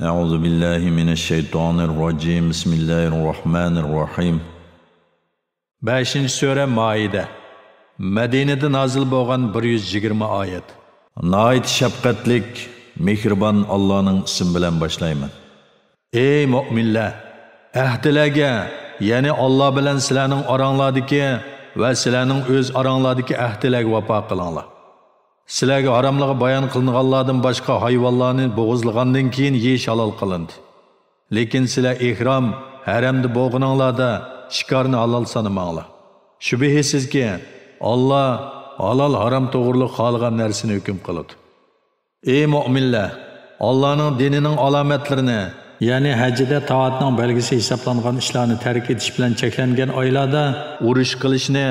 أعوذ بالله من الشيطان الرجيم بسم الله الرحمن الرحيم 5. Sure Maide Medine'de nazil bo'lgan 120 oyat. Nayt şefqatlik, mehribon Allohning ismi bilan boshlayman. Ey mu'minlar, ahdilarga, ya'ni Alloh bilan sizlarning oranglardagi va sizlarning o'z oranglardagi ahdilarga vafo qilinglar. Sizlarga haromligi bayon qilinganlardan boshqa hayvonlarni bo'g'izlagandan keyin yeyish halol qilindi. Lekin sizlar ihrom, haramda bo'lganinglarda shikarni halol sanamanglar. Shubhisizki Allah halal haram to'g'riliq xohlagan narsani hukm qiladi. Ey mu'minlar, Allohning dinining alomatlarini, ya'ni hajda taatning belgisi hisoblangan ishlarni tark etish bilan cheklangan oylarda urush qilishni,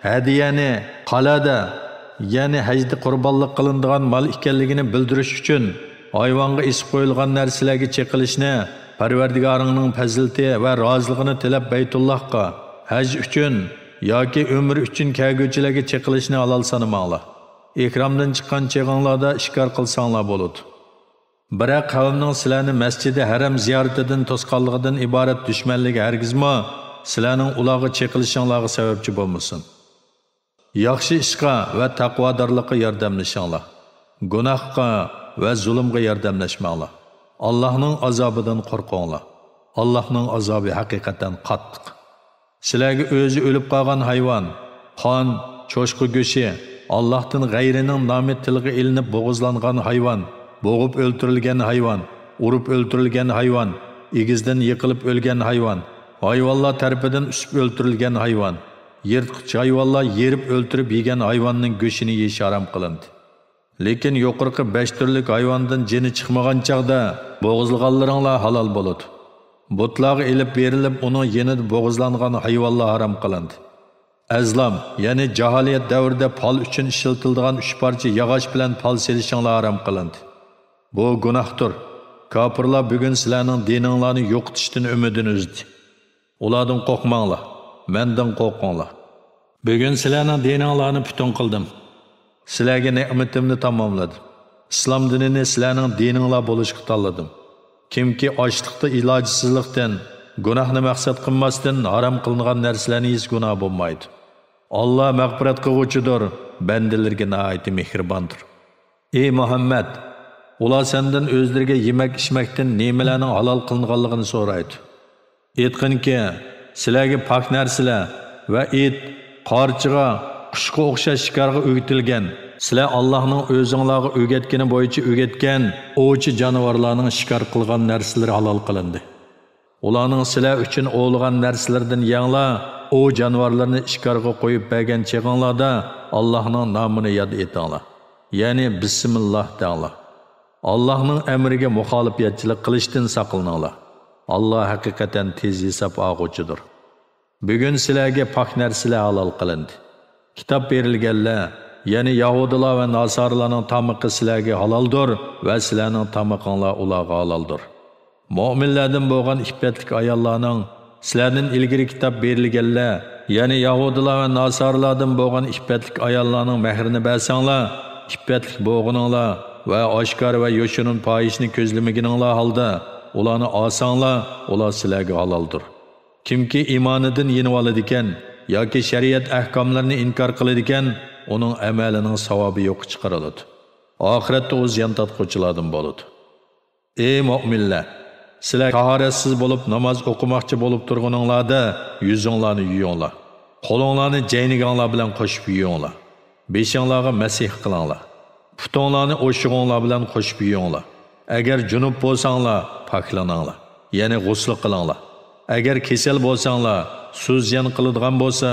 hadiyani qalada, ya'ni hajda qurbonlik qilinadigan mol ekanligini bildirish uchun hayvonga isib qo'yilgan narsalarga cheqilishni, Parvardigoringning fazilati va roziligini tilab Baytullohga haj uchun yoki umr uchun kelguvchilarga cheqilishni halol sanamanglar. Ikromdan chiqqan cheg'inglarda ishkor qilsanglar bo'ladi. Biroq qavmning sizlarni masjidi haram ziyoratidan to'sqanligidan iborat dushmanligi hargizmi sizlarning ularga cheqilishinglarga sababchi bo'lmasin. Yaxshi ishqa va taqvodorlikqa yordamlashinglar. Gunohga va zulmga yordamlashmanglar. Allohning azobidan qo'rqinglar. Allohning azobi haqiqatan qattiq. Sizlarga o'zi o'lib qolgan hayvon, qon, cho'shqi go'shi, Allohdan g'ayrining nomi tilga ilinib bo'g'izlangan hayvon, bo'g'ib o'ltirilgan hayvon, urib o'ltirilgan hayvon, egizdan yiqilib o'lgan hayvon, hayvonlar tarafidan usib o'ltirilgan hayvon, yirtqich hayvonlar yerib o'ltirib yegan hayvonning go'shini yeyish harom qilindi. Lekin yuqorqi 5 turlik hayvondan jini chiqmagan chaqda bo'g'izlaganlaringlar halol bo'ladi. Butlarga ilib berilib uning yenida bo'g'izlangan hayvonlar harom qilindi. Azlam, ya'ni jaholiyat davrida pal uchun ishlatiladigan 3 parcha yog'och bilan pal selishinglar harom qilindi. Bu gunohdir. Kofirlar bugun sizlarning dininglarni yo'qotishdan umidini uzdi. Ulardan qo'rqmanglar, mendan qo'rqinglar. Bugun sizlarning dininglarni butun qildim. Sizlarga ne'matimni tamomladim. Islom dinini sizlarning dininglar bo'lishga tanladim. Kimki ochliqda ilojsizlikdan, gunohni maqsad qilmasdan harom qilingan narsalarni yeyish gunoh bo'lmaydi. Alloh mag'firat qiluvchidir, bandalarga nihoyat mehribondir. Ey Muhammad, ular sendan o'zlariga yemak-ichmakdan nimalarning halol qilinganligini so'raydi. Aytqinki, sizlarga pok narsalar va et, qorchiga, qushga o'xshash shikarga o'rgatilgan, sizlar Allohning o'zinglarga o'rgatgani bo'yicha o'rgatgan ovchi jonivorlarning shikar qilgan narsalari halol qilindi. Ularning sizlar uchun o'lgan narsalardan yanglar, o jonivorlarni shikarga qo'yib bergan cheg'inglarda Allohning nomini yod etinglar. Ya'ni bismillah denglar. Allohning amriga muxolifatchilik qilishdan saqlaninglar. Alloh haqiqatan tez hisob olg'uchidir. Bugun sizlarga pok narsalar halol qilindi. Kitob berilganlar, ya'ni Yahudilar va Nasaralarning tamaqi sizlarga haloldir va sizlarning tamaqinglar ularga haloldir. Mu'minlardan bo'lgan iffatlik ayollarning sizlardan ilgari kitob berilganlar, ya'ni Yahudilar va Nasaralardan bo'lgan iffatlik ayollarning mehrini bersanglar, iffatlik bo'lganinglar va oshkor va yo'shirin fohishni ko'zlamaganinglar holda ularni olsanglar, ular sizlarga haloldir. Kimki iymonidan yenib oladigan yoki shariat ahkomlarini inkor qiladigan, uning amalining savobi yo'q chiqariladi. Oxiratda o'z yantatquchilardan bo'ladi. Ey mu'minlar, sizlar tahoratsiz bo'lib namoz o'qimoqchi bo'lib turganinglarda yuzinglarni yuyinglar. Qo'linglarni jayniganglar bilan qo'shib yuyinglar. Beshinglarga masih qilinglar. Putinglarni o'shig'inglar bilan qo'shib yuyinglar. Agar junub bo'lsanglar, poklaninglar. Ya'ni g'usl qilinglar. Agar kasal bo'lsanglar, so'zyan qiladigan bo'lsa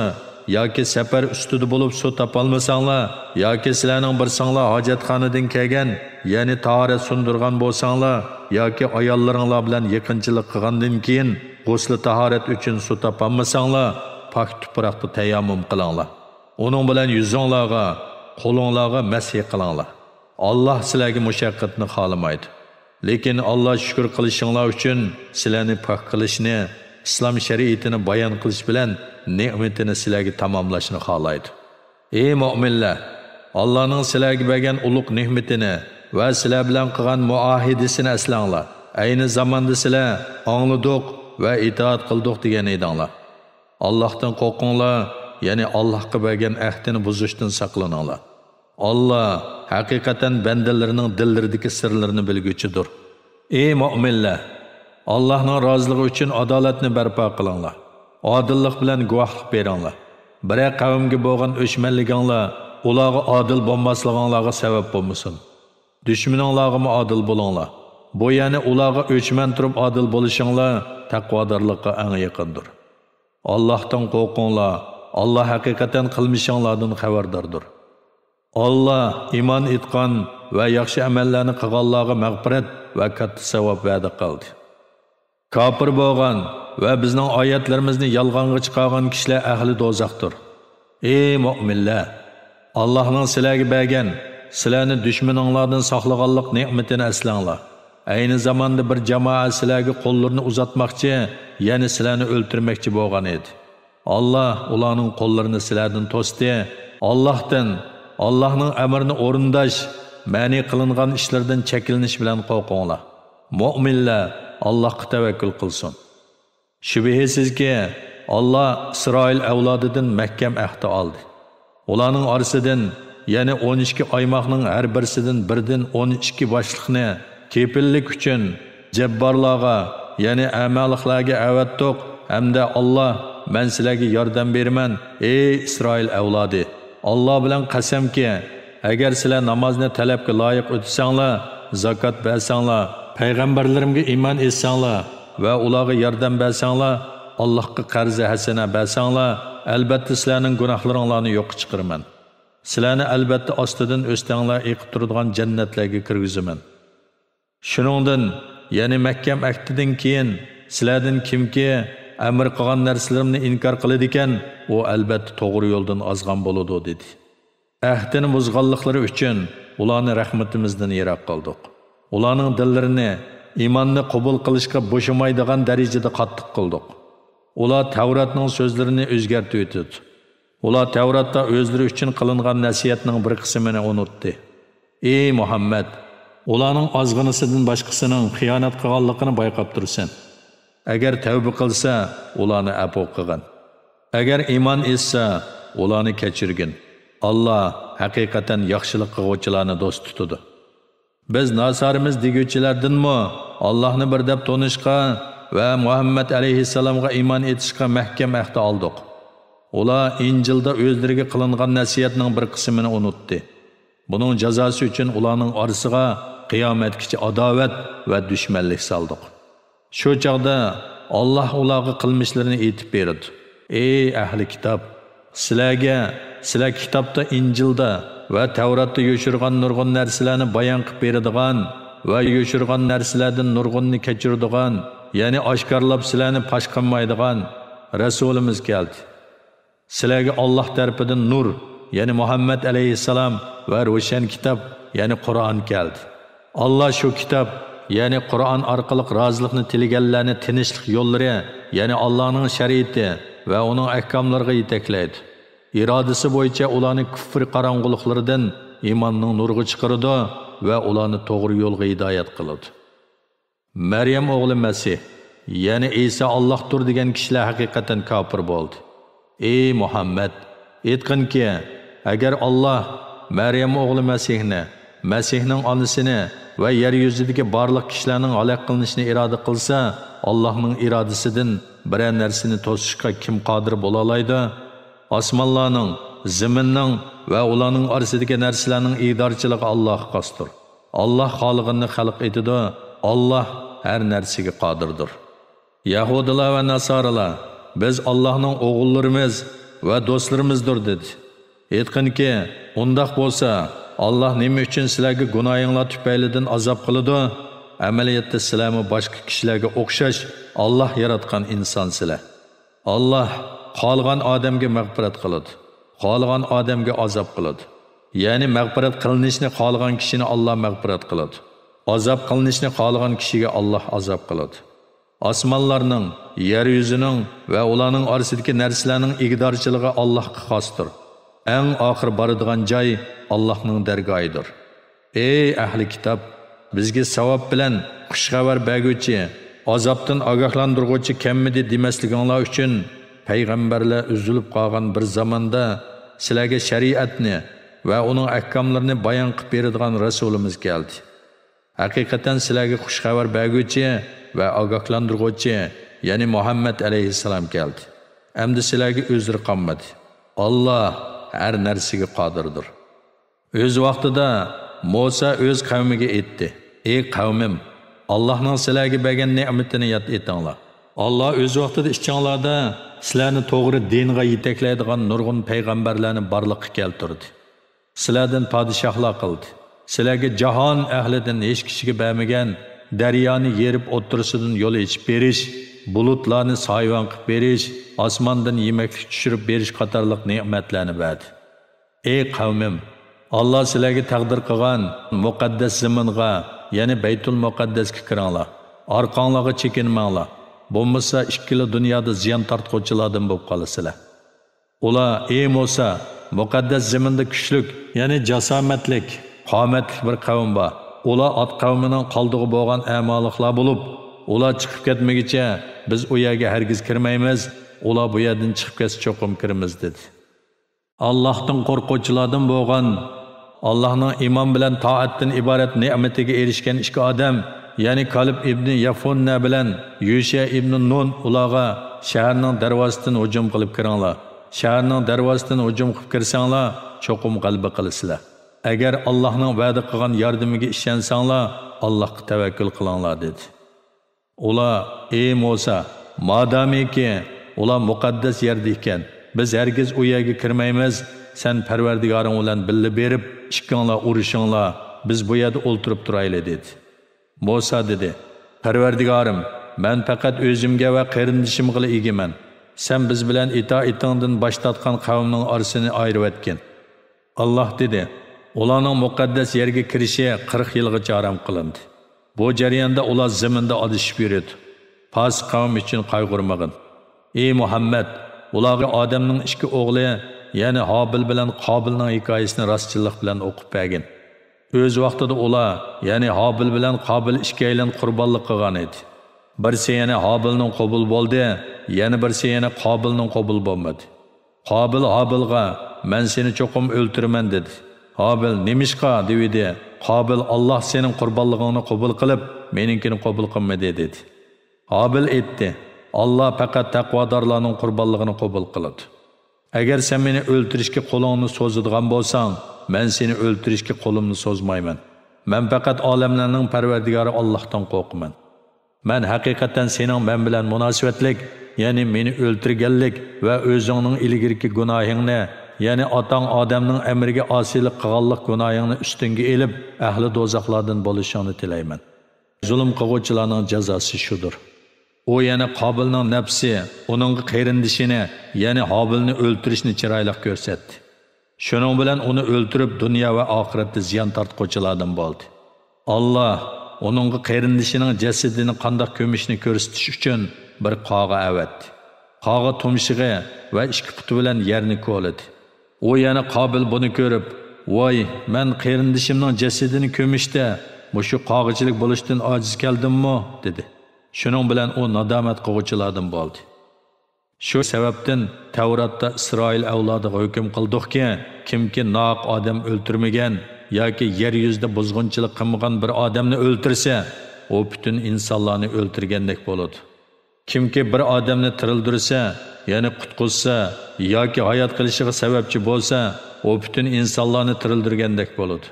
yoki safar ustida bo'lib suv topolmasanglar yoki sizlarning bir sanglar hojatxonadan kelgan, ya'ni tahorat sundirgan bo'lsanglar yoki ayollaringlar bilan yaqinchilik qilgandan keyin g'usl tahorat uchun suv topolmasanglar, pok tuproqda tayammum qilinglar. Uning bilan yuzinglarga, qo'linglarga masih qilinglar. Alloh sizlarga mushaqqatni xohlamaydi. Lekin Alloh shukr qilishinglar uchun sizlarni pok qilishni, islom shariatini bayon qilish bilan ne'matini sizlarga tamomlashni xohlaydi. Ey mu'minlar, Allohning sizlarga bergan ulug' ne'matini va sizlar bilan qilgan muohidasini eslanglar. ayni zamonda sizlar angladik va itoat qildik degan edinglar. Allohdan qo'rqinglar, ya'ni Allohga bergan ahdini buzishdan saqlaninglar. Allah haqiqatan bandalarining dillaridagi sirlarini bilguchidir. Ey mu'minlar, Allohning roziligi uchun adolatni barpo qilinglar. Odillik bilan guvohlik beringlar. Biror qavmga bo'lgan o'chmanliginglar ularga adil bo'lmasliginglarga sabab bo'lmasin. Dushmaninglarga adil bo'linglar. Bu ya'ni ularga o'chman turib adil bo'lishinglar taqvodorlikqa eng yaqindir. Allohdan qo'rqinglar. Allah haqiqatan qilmishinglardan xabardordir. Allah iymon etgan va yaxshi amallarni qilganlarga mag'firat va katta savob va'da qildi. Kafir bo'lgan va bizning oyatlarimizni yolg'onga chiqargan kishilar ahli do'zaxdir. Ey mu'minlar, Allohning sizlarga bergan, sizlarni dushmaninglardan saqlaganlik ne'matini eslanglar. Ayni zamonda bir jamoa sizlarga qo'llarini uzatmoqchi, ya'ni sizlarni o'ltirmoqchi bo'lgan edi. Allah ularning qo'llarini sizlardan to'sdi. Allah'ning amrini o'rindash, ma'ni qilingan ishlardan chekilinish bilan qo'rqinglar. Mu'minlar Allohga tavakkul qilsin. Shubhisizki, Allah İsrail avlodidan mahkam ahd oldi. Ularning orasidan, ya'ni 12 oymoqning har birisidan birdan 12 boshliqni kepillik uchun jabbarlarga, ya'ni amalliklarga avatdiq, hamda Allah men sizlarga yordam beraman, ey İsrail avlodi. Allah bilan qasamki, agar sizlar namozni talabga loyiq o'tsanglar, zakot bersanglar, payg'ambarlarimga iymon etsanglar va ularga yordam bersanglar, Allohga qarzi hasana bersanglar, albatta sizlarning gunohlaringlarni yo'q chiqaraman. Sizlarni albatta ostidan o'stanglar eqib turadigan jannatlarga kirgizaman. Shuningdan, ya'ni mahkam ahdidan keyin sizlardan kimki amr qilgan narsalarimni inkor qiladi ekan, u albatta to'g'ri yo'ldan ozgan bo'ladi dedi. Ahdini buzganliklari uchun ularni rahmatimizdan yiroq qildik. Ularning dillarini iymonni qabul qilishga bo'shamaydigan darajada qattiq qildik. Ular Tavratning so'zlarini o'zgartirib o'tdi. Ular Tavratda o'zlari uchun qilingan nasihatning bir qismini unutdi. Ey Muhammad, ularning ozg'inisidan boshqasining xiyonat qilganligini bayqab tursan. Agar tavba qilsa, ularni afv qilgin. Agar iymon etsa, ularni kechirgin. Allah haqiqatan yaxshilik qiluvchilarni do'st tutadi. Biz nasarimiz deguvchilardanmi Allohni bir deb tonishqa va Muhammad alayhissalomga iymon etishga mahkam ahd oldik. Ular Injilda o'zlariga qilingan nasihatning bir qismini unutdi. Buning jazosi uchun ularning orasiga qiyomatgacha adovat va dushmanlik soldik. Shu chaqda Allah ularga qilmishlarini aytib berdi. Ey ahli kitob, sizlar kitobda Injilda va Tavratda yo'shirgan nurg'un narsalarni bayon qilib beradigan va yo'shirgan narsalardan nurg'unni kechiradigan, ya'ni oshkorlab sizlarni pash qilmaydigan rasulimiz keldi. Sizlarga Alloh tarafidan nur, ya'ni Muhammad alayhissalom va ro'shan kitob, ya'ni Qur'on keldi. Allah shu kitob, ya'ni Qur'on orqali rozilikni tilaganlarni tinchlik yo'llari, ya'ni Allohning shariati va uning ahkomlariga yetaklaydi. İradisi bo'yicha ularni kufr qorong'uliklaridan iymonning nuriga chiqaradi va ularni to'g'ri yo'lga hidoyat qiladi. Maryam o'g'li Masih, ya'ni Isa Allohdir degan kishilar haqiqatan kofir bo'ldi. Ey Muhammad, aytqinki, agar Alloh Maryam o'g'li Masihning onasini va yer yuzidagi barliq kishilarning halok qilinishini iroda qilsa, Allohning irodasidan biror narsani to'sishga kim qodir bo'la oladi? Osmonlarning, zaminning va ularning orasidagi narsalarning idorchiligi Allohga xosdir. Alloh xoliqini xalq etadi. Allah har narsaga qodirdir. Yahudilar va Nasoralar, biz Allohning o'g'illarimiz va do'stlarimizdir dedi. Aytqinki, undaq bo'lsa, Allah nima uchun sizlarga gunohinglar tufaylidan azob qiladi? Amaliyotda sizlarmi boshqa kishilarga o'xshash Allah yaratgan insonsizlar. Allah qolgan odamga mag'firat qiladi, qolgan odamga azob qiladi. Ya'ni mag'firat qilinishni qolgan kishini Allah mag'firat qiladi. Azob qilinishni qolgan kishiga Allah azob qiladi. Osmonlarning, yer yuzining va ularning orasidagi narsalarning igdorchiligi Allohga xosdir. Eng oxir boradigan joy Allohning dargohidir. Ey ahli kitob, bizga savob bilan xushxabar berguvchi, azobdan ogohlantiruvchi kemmidi demasliginglar uchun payg'ambarlar uzilib qolgan bir zamonda sizlarga shariatni va uning ahkomlarini bayon qilib beradigan rasulimiz keldi. Haqiqatan sizlarga xushxabar berguvchi va ogohlantiruvchi, ya'ni Muhammad alayhissalom keldi. Endi sizlarga uzr qolmadi. Allah her narsaga qodirdir. O'z vaqtida Musa o'z qavmiga aytdi: "Ey qavmim, Allohning sizlarga bergan ne'matini yod etinglar. Allah o'z vaqtida ichinglarda sizlarni to'g'ri dinga yetaklaydigan nurg'un payg'ambarlarni barliqqa keltirdi. Sizlardan podshohlar qildi. Sizlarga jahon ahlidan hech kishiga bermagan daryoni yerib o'tirisidan yo'l ochib berish, bulutlarni soyvon qilib berish, osmondan yemaklik tushirib berish qatorliq ne'matlarni berdi. Ey qavmim, Allah sizlarga taqdir qilgan muqaddas zaminga, ya'ni Baytul Muqaddasga kiringlar. Orqanglarga chekinmanglar. Bo'lmasa ikkili dunyoda ziyon tortquvchilardan bo'lib qolasizlar." Ular: "Ey Musa, muqaddas zaminda kuchlik, ya'ni jasomatlik, qomatli bir qavm bor. Ular ot qavmining qoldig'i bo'lgan a'moliqlar bo'lib, ular chiqib ketmaguncha biz u yerga hargiz kirmaymiz. Ular bu yerdan chiqib ketsa cho'qim kiramiz" dedi. Allohdan qo'rquvchilardan bo'lgan, Allohning iymon bilan toatdan iborat ne'matiga erishgan ikki odam, ya'ni Kalib ibn Yafunna bilan Yusha ibn Nun ularga shaharning darvozasidan hujum qilib kiringlar. Shaharning darvozasidan hujum qilib kirsanglar, cho'qim g'alaba qilasizlar. Agar Allohning va'da qilgan yordamiga ishonsanglar, Allohga tavakkul qilinglar dedi. Ular: "Ey Musa, madamiki ular muqaddas yerda ekan, biz hargiz u yerga kirmaymiz. Sen Parvardigoring bilan billa berib, ikkinglar urushinglar, biz bu yerda o'ltirib turayli" dedi. Musa dedi: "Parvardigorim, men faqat o'zimga va qarindishimga egiman. Sen biz bilan itoatingdan bosh tortgan qavmning orasini ayirib etgin." Allah dedi: "Ularning muqaddas yerga kirishi 40 yilgacha harom qilindi. Bu jarayonda ular zaminda adishib yuradi. Pos qavm uchun qayg'urmag'in. Ey Muhammad, ularga Odamning ikki o'g'li, ya'ni Hobil bilan Qobilning hikoyasini rostchilik bilan o'qib bergin. O'z vaqtida ular, ya'ni Hobil bilan Qobil ikkilan qurbonlik qilgan edi. Birsi yana Hobilning qabul bo'ldi, yana birsi yana Qobilning qabul bo'lmadi. Qobil Hobilga: "Men seni cho'qim o'ltiraman" dedi. Hobil: "Nimishqa?" dedi. Qobil: "Allah sening qurbonligingni qabul qilib, meninkini qabul qilmadi" dedi. Hobil aytdi: "Allah faqat taqvodorlarning qurbonligini qabul qiladi. Agar sen meni o'ltirishga qo'lingni so'zadigan bo'lsang, men seni o'ltirishga qo'limni so'zmayman. Men faqat olamlarning Parvardigori Allohdan qo'rqaman. Men haqiqatan sening men bilan munosabatlik, ya'ni meni o'ltirganlik va o'zingning ilgirki gunohingni, ya'ni otang Odamning amriga osiylik qilganlik gunohingni ustinga elib, ahli do'zaxlardan bo'lishingni tilayman. Zulm qiluvchilarning jazosi shudir." O yana Qobilning nafsi, uning qarindishini, ya'ni Hobilni o'ltirishni chiroyli ko'rsatdi. Shuning bilan uni o'ltirib dunyo va oxiratda ziyon tortquchilardan bo'ldi. Allah uning qarindishining jasadini qanday ko'mishni ko'rsatish uchun bir qog'a avatdi. Qog'a tumshig'i va ikki puti bilan yerni ko'ladi. O yana Qobil buni ko'rib: "Voy, men qarindishimning jasadini ko'mishda mushu qog'ichilik bo'lishdan ojiz keldimmi?" dedi. Shuning bilan u nadomat qiluvchilardan bo'ldi. Shu sababdan Tavratda Isroil avlodiga hukm qildikki, kimki noq odam o'ltirmagan yoki yer yuzida buzg'unchilik qilmagan bir odamni o'ltirsa, u butun insonlarni o'ltirgandek bo'ladi. Kimki bir odamni tirildirsa, ya'ni qutqizsa yoki hayot qilishiga sababchi bo'lsa, u butun insonlarni tirildirgandek bo'ladi.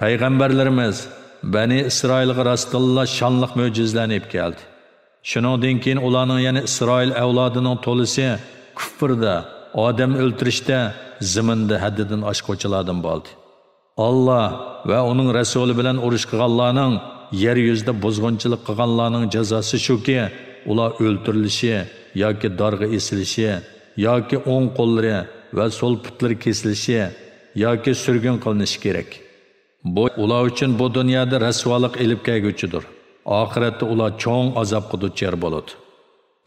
Payg'ambarlarimiz Bani Isroilga rostilla shonliq mo'jizalarni olib keldi. Shuningdan keyin ularning yana Isroil avlodining to'lisi kufrda, odam o'ltirishda, zaminda haddidan oshquvchilardan bo'ldi. Allah va uning rasuli bilan urush qilganlarning, yer yuzida buzg'unchilik qilganlarning jazosi shuki, ular o'ltirilishi yoki dorga esilishi yoki o'ng qo'llari va so'l putlari kesilishi yoki surgun qilinishi kerak. Bu ular uchun bu dunyoda rasvolik elib kelguchidir. Oxiratda ular cho'ng azobga duchor bo'ladi.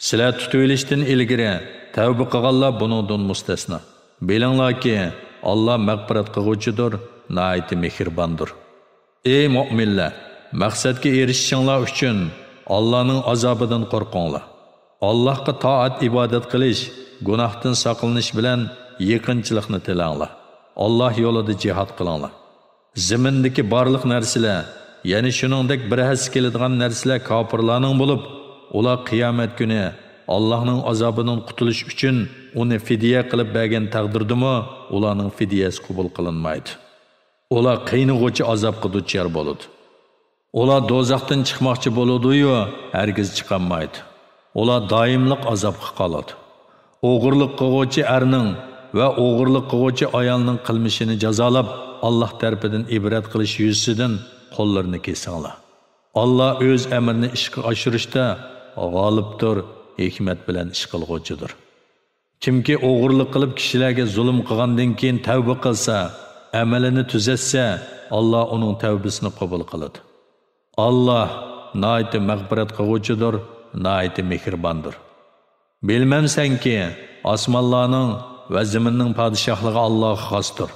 Sizlar tutulishdan ilgari tavba qilganlar buningdan mustasno. Bilinglarki, Alloh mag'firat qiluvchidir, nihoyat mehribondir. Ey mu'minlar, maqsadga erishishinglar uchun Allohning azobidan qo'rqinglar. Allohga toat ibodat qilish, gunohdan saqlanish bilan yaqinchilikni tilanglar. Alloh yo'lida jihad qilinglar. Zimindagi barliq narsalar, ya'ni shuningdek bir has keladigan narsalar kofirlarning bo'lib, ular qiyomat kuni Allohning azobidan qutulish uchun uni fidya qilib bergan taqdirdimi, ularning fidyasi qabul qilinmaydi. Ular qiynag'uvchi azobga duchor bo'ladi. Ular do'zaxdan chiqmoqchi bo'ladi-yu, hargiz chiqolmaydi. Ular doimlik azobga qoladi. O'g'irlik qiluvchi erning va o'g'irlik qiluvchi ayolning qilmishini jazolab, Alloh tarafidan ibrat qilish yuzasidan qo'llarini kesinglar. Alloh o'z amrini ishga oshirishda g'olibdir, hikmat bilan ish qilguvchidir. Kimki o'g'irlik qilib kishilarga zulm qilgandan keyin tavba qilsa, amalini tuzatsa, Alloh uning tavbasini qabul qiladi. Alloh nihoyat mag'firat qilguvchidir, nihoyat mehribondir. Bilmamsanki, osmonlarning va zaminning podshohligi Allohga xosdir.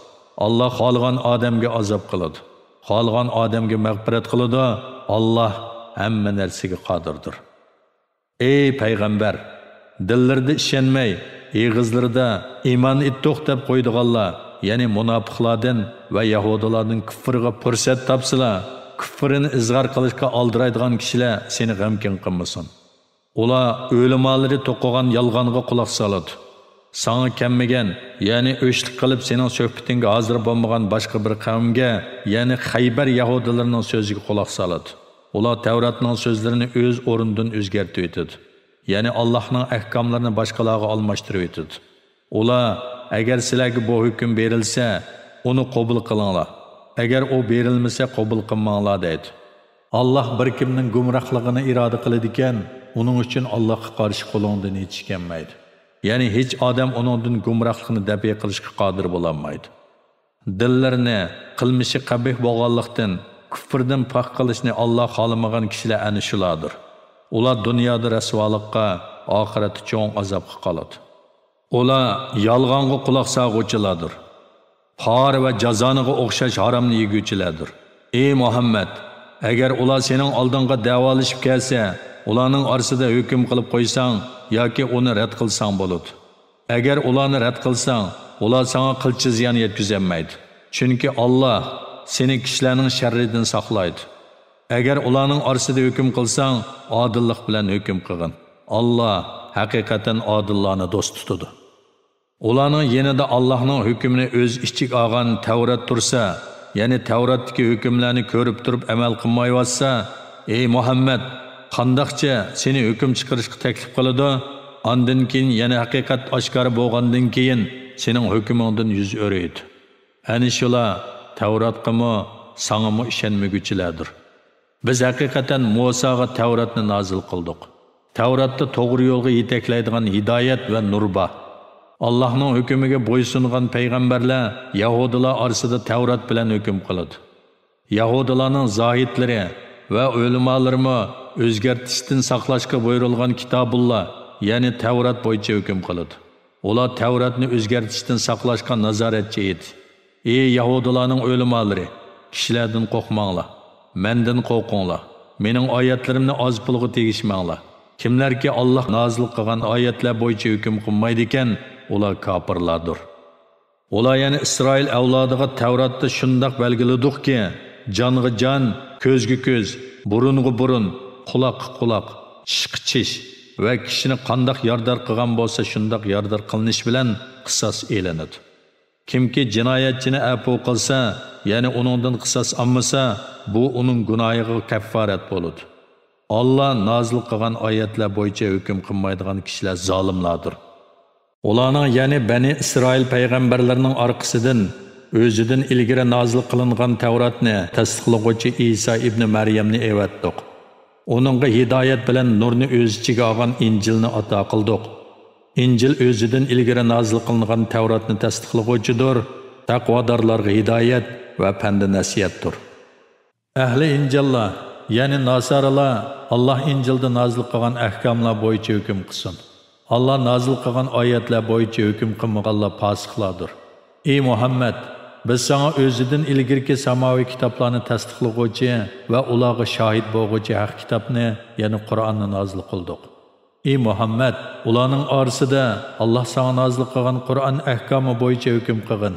Alloh xohlagan odamga azob qiladi, xohlagan odamga mag'firat qiladi. Alloh hamma narsaga qodirdir. Ey payg'ambar, dillarida ishonmay, og'izlarida iymon etdik deb qo'ydiganlar, ya'ni munofiqlardan va yahudilarning kufriga fursat topsalar, kufrini izg'or qilishga oldiradigan kishilar seni g'amkin qilmasin. Ular o'limalari to'qigan yolg'onga quloq soladi. Sana kelmagan, ya'ni o'shlik qilib sening suhbatingga hozir bo'lmagan boshqa bir qavmga, ya'ni Xaybar yahudilarining so'ziga quloq soladi. Ular Tavratning so'zlarini o'z o'rnidan o'zgartirib etadi. Ya'ni Allohning ahkomlarini boshqalarga almashtirib etadi. Ular agar sizlarga bu hukm berilsa, uni qabul qilinglar. Agar u berilmasa, qabul qilmanglar deydi. Alloh bir kimning gumrohligini iroda qiladi ekan, uning uchun Allohga qarshi qo'lingdan hech kelmaydi. Ya'ni hech odam uningdan gumrohlikni dabiy qilishga qodir bo'lolmaydi. Dillarni qilmishi qabih bo'lganlikdan, kufrdan pok qilishni Alloh xolamagan kishilar ana shulardir. Ular dunyoda rasvolikqa, oxiratda cho'ng azobga qoladi. Ular yolg'onga quloq solg'uvchilardir. Xor va jazoniga o'xshash haromni yeguvchilardir. Ey Muhammad, agar ular sening oldinga davolashib kelsa, ularning orasida hukm qilib qo'ysang yoki uni rad qilsang bo'ladi. Agar ularni rad qilsang, ular sana qilchi ziyon yetkazolmaydi. Chunki Alloh seni kishilarning sharridan saqlaydi. Agar ularning orasida hukm qilsang, odillik bilan hukm qilgin. Alloh haqiqatan odillarni do'st tutadi. Ularning yanada Allohning hukmini o'z ichiga olgan Tavrat tursa, ya'ni Tavratdagi hukmlarni ko'rib turib amal qilmayotsa, ey Muhammad, qandoqcha seni hukm chiqarishga taklif qiladi? Ondan keyin yana haqiqat oshkor bo'lgandan keyin sening hukmingdan yuz o'raydi. Ana shular Tavratqami, sangami ishonmaguchilardir. Biz haqiqatan Musoga Tavratni nozil qildik. Tavratda to'g'ri yo'lga yetaklaydigan hidoyat va nur bor. Allohning hukmiga bo'ysungan payg'ambarlar Yahudilar orasida Tavrat bilan hukm qiladi. Yahudilarning zohidlari va o'limalarimi o'zgartishdan saqlashga buyurilgan kitobulloh, ya'ni Tavrat bo'yicha hukm qiladi. Ular Tavratni o'zgartishdan saqlashga nazoratchi edi. Ey Yahudilarning o'limalari, kishilardan qo'rqmanglar, mendan qo'rqinglar. Mening oyatlarimni oz pulga tegishmanglar. Kimlarki Alloh nozil qilgan oyatlar bo'yicha hukm qilmaydi ekan, ular kofirlardir. Ular yana Isroil avlodiga Tavratda shundoq belgiladikki, jonga jon, ko'zga ko'z, burunga burun, quloqqa quloq, tishga tish va kishini qandoq yordar qilgan bo'lsa, shundoq yordar qilinish bilan qisos e'lanadi. Kimki jinoyatchini afu qilsa, ya'ni uningdan qisos olmasa, bu uning gunohiga kaffarat bo'ladi. Alloh nozil qilgan oyatlar bo'yicha hukm qilmaydigan kishilar zolimlardir. Ularning, ya'ni Bani Isroil payg'ambarlarining orqasidan o'zidan ilgari nozil qilingan Tavratni tasdiqlovchi Isa ibn Maryamni evatdik. Uningga hidoyat bilan nurni o'z ichiga olgan Injilni ato qildik. Injil o'zidan ilgari nozil qilingan Tavratni tasdiqlovchidir, taqvodorlarga hidoyat va pand nasihatdir. Ahli Injillar, ya'ni Nasaralar, Alloh Injilda nozil qilgan ahkomlar bo'yicha hukm qilsin. Alloh nozil qilgan oyatlar bo'yicha hukm qilmaganlar fosiqlardir. Ey Muhammad, biz sana o'zidan ilgirki samoviy kitoblarni tasdiqlovchi va ularga shohid bo'lg'uvchi haq kitobni, ya'ni Qur'onni nozil qildik. Ey Muhammad, ularning orasida Alloh sana nozil qilgan Qur'on ahkomi bo'yicha hukm qilgin.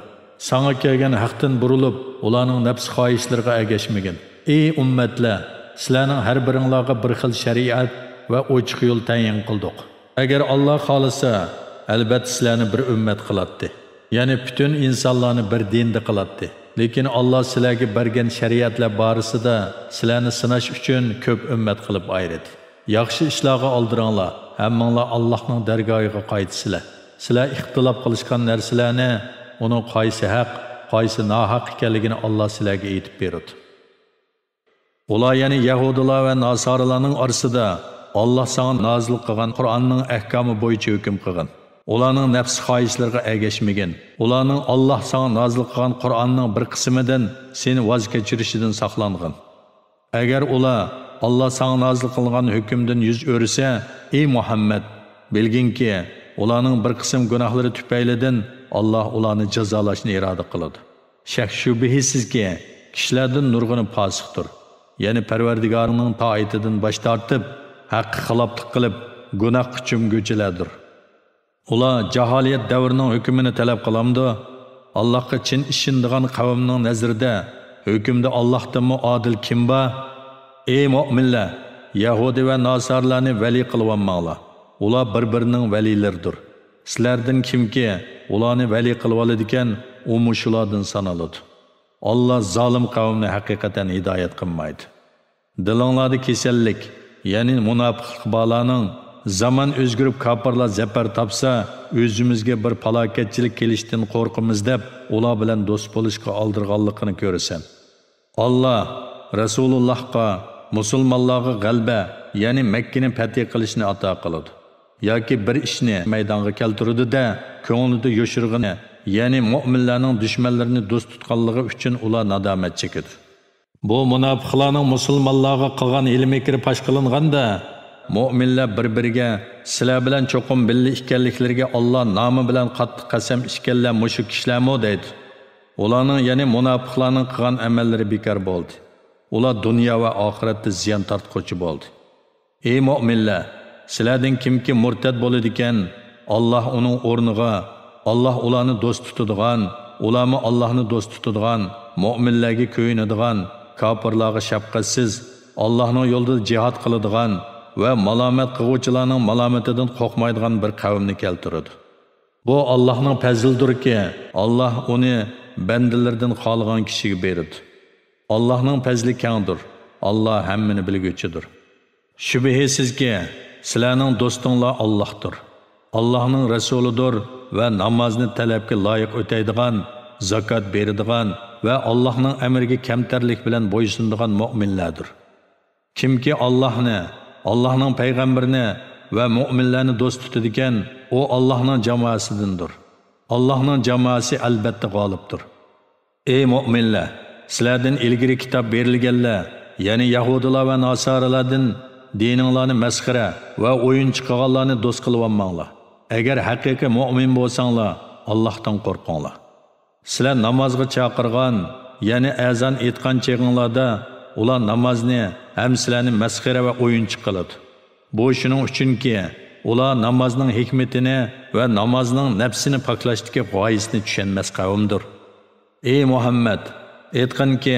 Sana kelgan haqdan burilib, ularning nafs xohishlariga ergashmagin. Ey ummatlar, sizlarning har biringlarga bir xil shariat va ochiq yo'l tayin qildik. Agar Alloh xolisa, albatta sizlarni bir ummat qiladi. Ya'ni bütün insonlarni bir dinda qiladi. Lekin Alloh sizlarga bergan shariatlar borasida sizlarni sinash uchun ko'p ummat qilib ayirdi. Yaxshi ishlarga oldiringlar, hammanglar Allohning dargohiga qaytsizlar. Sizlar ixtilof qilishgan narsalarni, uning qaysi haq, qaysi nohaq ekanligini Alloh sizlarga aytib berdi. Ular ya'ni Yahudilar va Nasaralarning orasida Alloh sana nozil qilgan Qur'onning ahkomi bo'yicha hukm qilgan. Ularning nafs xohishlariga ergashmagin. Ularning Alloh sana nozil qilgan Qur'onning bir qismidan seni voz kechirishidan saqlangin. Agar ular Alloh sana nozil qilgan hukmdan yuz o'rsa, ey Muhammad, bilginki, ularning bir qism gunohlari tufaylidan Alloh ularni jazolashni iroda qiladi. Shak shubhisizki, kishilardan nurg'uni fosiqdir. Ya'ni Parvardigorning toatidan bosh tortib, haqqa xiloflik qilib, gunoh uchumguchilardir. Ular jaholiyat davrining hukmini talab qilamdi. Allohga chin ishonadigan qavmning nazarida hukmda Allohdanmi adil kim bor? Ey mu'minlar, Yahudi va Nasarlarni vali qilib ular bir-birining valilaridir. Sizlardan kimki ularni vali qilib oladigan, u mushulardan sanaladi. Allah zalim qavmni haqiqatan hidoyat qilmaydi. Dilinglarda kasallik, ya'ni munofiqlik bolaning zaman o'zgarib kafirlar zafar topsa, o'zimizga bir falokatchilik kelishdan qo'rqimiz deb, ular bilan do'st bo'lishga oldirganligini ko'rasan. Allah Rasulullohga, musulmonlarga g'alaba, ya'ni Makkani fath qilishni ato qiladi. Yoki bir ishni maydonga keltirdi-da, ko'nglida yo'shirg'ini, ya'ni mu'minlarning dushmanlarini do'st tutganligi uchun ular nadomat chekadi. Bu munofiqlarning musulmonlarga qilgan ilmi-fikri pash qilinganda, mu'minlar bir-biriga sizlar bilan cho'qim billi ekanliklariga Alloh nomi bilan qattiq qasam ichganlar mushuk ishlarmi deydi. Ularning, ya'ni munofiqlarning qilgan amallari bekor bo'ldi. Ular dunyo va oxiratda ziyon tortquchi bo'ldi. Ey mu'minlar, sizlardan kimki murtad bo'ladi ekan, Alloh uning o'rniga Allah ularni do'st tutadigan, ularni Allohni do'st tutadigan, mu'minlarga ko'yinadigan, kofirlarga shafqatsiz, Allohning yo'lida jihad qiladigan va malomat qiluvchilarning malomatidan qo'rqmaydigan bir qavmni keltiradi. Bu Allohning fazlidirki, Alloh uni bandalardan xohlagan kishiga beradi. Allohning fazli kengdir. Alloh hammani bilguchidir. Shubhisizki, sizlarning do'stinglar Allohdir. Allohning rasulidir va namozni talabga loyiq o'taydigan, zakot beradigan va Allohning amriga kamtarlik bilan bo'ysunadigan mu'minlardir. Kimki Allohni, Allohning payg'ambarini va mu'minlarni do'st tutadigan, u Allohning jamoasidandir. Allohning jamoasi albatta g'olibdir. Ey mu'minlar, sizlardan ilgari kitob berilganlar, ya'ni Yahudilar va Nasaralardan dininglarni masxara va o'yin chiqarganlarni do'st qilib olmanglar. Agar haqiqiy mu'min bo'lsanglar, Allohdan qo'rqinglar. Sizlar namozga chaqirgan, ya'ni azon aytgan cheg'inglarda ular namozni ham sizlarni masxara va o'yinchi qiladi. Bu shuning uchunki, ular namozning hikmatini va namozning nafsini poklashdagi g'oyasini tushunmas qavmdir. Ey Muhammad, aytganki,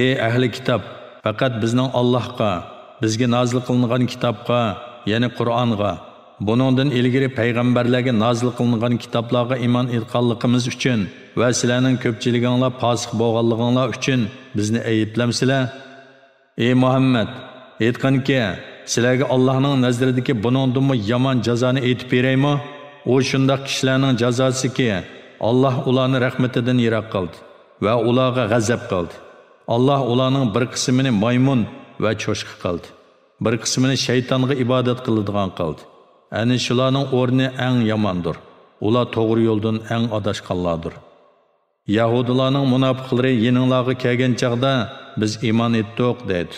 ey ahli kitob, faqat bizning Allohga, bizga nozil qilingan kitobga, ya'ni Qur'onga, buningdan ilgari payg'ambarlarga nozil qilingan kitoblarga iymon etganligimiz uchun va sizlarning ko'pchiliginglar fosiq bo'lganliginglar uchun bizni ayblamsizlar? Ey Muhammad, aytganki, sizlarga Allohning nazridagi buningdanmi yomon jazoni aytib beraymi? U shunday kishilarning jazosiki, Alloh ularni rahmatidan yiroq qildi va ularga g'azab qildi. Alloh ularning bir qismini maymun va cho'shqa qildi. Bir qismini shaytonga ibodat qiladigan qildi. Ani shularning o'rni eng yomondir. Ular to'g'ri yo'ldan eng adashganlardir. Yahudilarning munofiqlari yeninglarga kelgan chaqda biz iymon etdik dedi.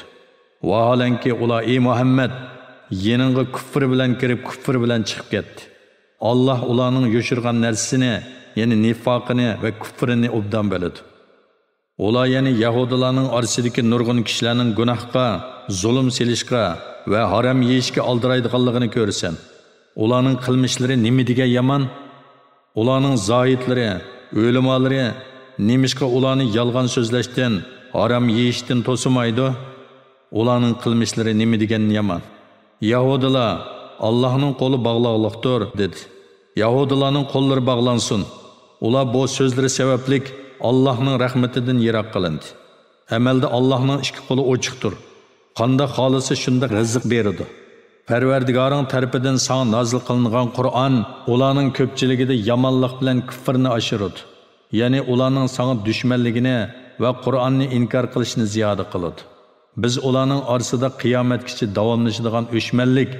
Vaholanki ular ey Muhammad yeningga kufr bilan kirib kufr bilan chiqib ketdi. Allah ularning yoshirgan narsasini, ya'ni nifoqini va kufrini obdan biladi. Ular ya'ni Yahudilarning orasidagi nurg'un kishilarning gunohga, zulm silishga va harom yeyishga aldiraydiganligini ko'rsan. Ularning qilmishlari nima degan yomon? Ularning zohidlari, o'limolari nimishqa ularni yolg'on so'zlashdan, harom yeyishdan to'simaydi? Ularning qilmishlari nima degan yomon? Yahudilar Allah'ның qo'li bog'liqdir dedi. Yahudilarning qo'llari bog'lansin. Ular bu so'zlari sabablik Allah'ның rahmetidan yiroq qilindi. Amalda Allah'ның ikki qo'li ochiqdir. Qanda xolisi shunda rizq beradi. Parvardigoring tarafidan sana nozil qilingan Qur'on ularning ko'pchiligida yomonlik bilan kufrni oshiradi. Ya'ni ularning sana dushmanligini va Qur'onni inkor qilishni ziyoda qiladi. Biz ularning orasida qiyomatgacha davomlashadigan o'shmanlik